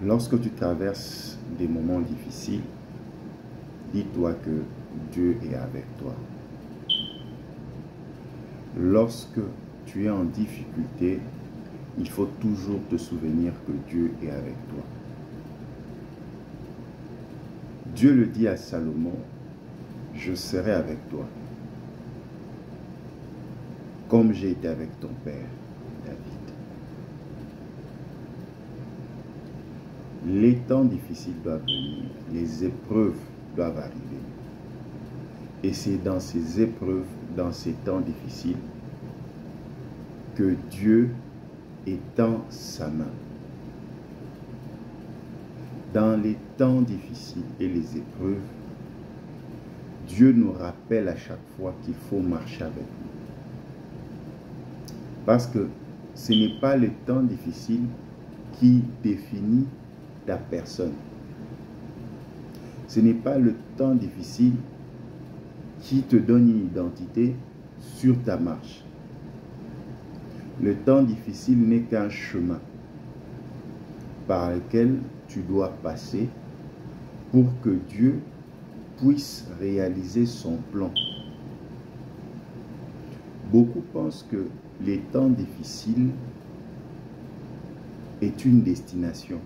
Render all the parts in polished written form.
Lorsque tu traverses des moments difficiles, dis-toi que Dieu est avec toi. Lorsque tu es en difficulté, il faut toujours te souvenir que Dieu est avec toi. Dieu le dit à Salomon, je serai avec toi, comme j'ai été avec ton père, David. Les temps difficiles doivent venir, les épreuves doivent arriver. Et c'est dans ces épreuves, dans ces temps difficiles, que Dieu étend sa main. Dans les temps difficiles et les épreuves, Dieu nous rappelle à chaque fois qu'il faut marcher avec nous. Parce que ce n'est pas le temps difficile qui définit ta personne. Ce n'est pas le temps difficile qui te donne une identité sur ta marche. Le temps difficile n'est qu'un chemin par lequel tu dois passer pour que Dieu puisse réaliser son plan. Beaucoup pensent que les temps difficiles est une destination.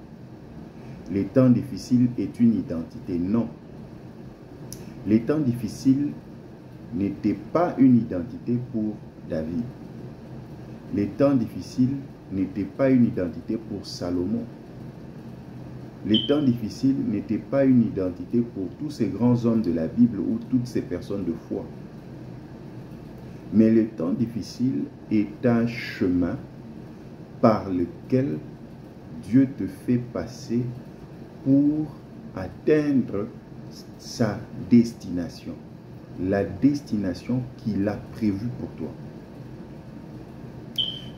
Les temps difficiles est une identité. Non. Les temps difficiles n'étaient pas une identité pour David. Les temps difficiles n'étaient pas une identité pour Salomon. Les temps difficiles n'étaient pas une identité pour tous ces grands hommes de la Bible ou toutes ces personnes de foi. Mais le temps difficile est un chemin par lequel Dieu te fait passer pour atteindre sa destination. La destination qu'il a prévue pour toi.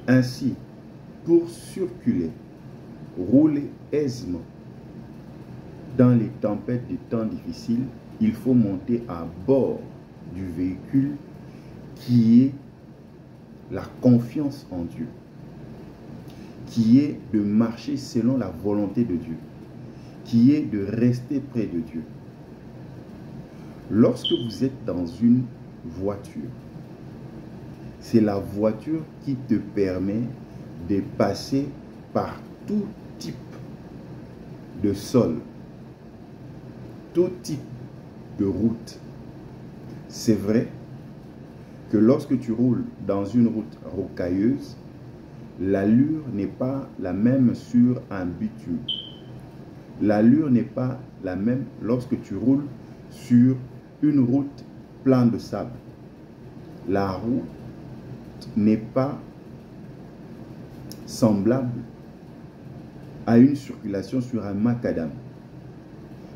Ainsi, pour circuler, rouler aisément dans les tempêtes des temps difficiles, il faut monter à bord du véhicule qui est la confiance en Dieu, qui est de marcher selon la volonté de Dieu, qui est de rester près de Dieu. Lorsque vous êtes dans une voiture, c'est la voiture qui te permet de passer par tout type de sol, tout type de route. C'est vrai que lorsque tu roules dans une route rocailleuse, l'allure n'est pas la même sur un bitume. L'allure n'est pas la même lorsque tu roules sur une route pleine de sable. La route n'est pas semblable à une circulation sur un macadam.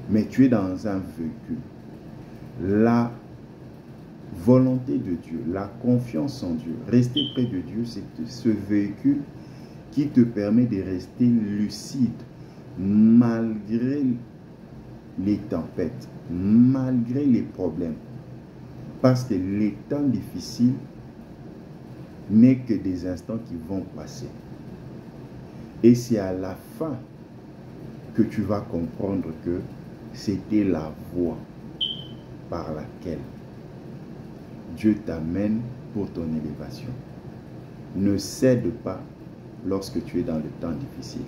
Mais tu es dans un véhicule. La volonté de Dieu, la confiance en Dieu, rester près de Dieu, c'est ce véhicule qui te permet de rester lucide malgré les tempêtes, malgré les problèmes. Parce que les temps difficiles n'est que des instants qui vont passer. Et c'est à la fin que tu vas comprendre que c'était la voie par laquelle Dieu t'amène pour ton élévation. Ne cède pas lorsque tu es dans le temps difficile.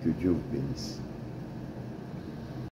Que Dieu vous bénisse.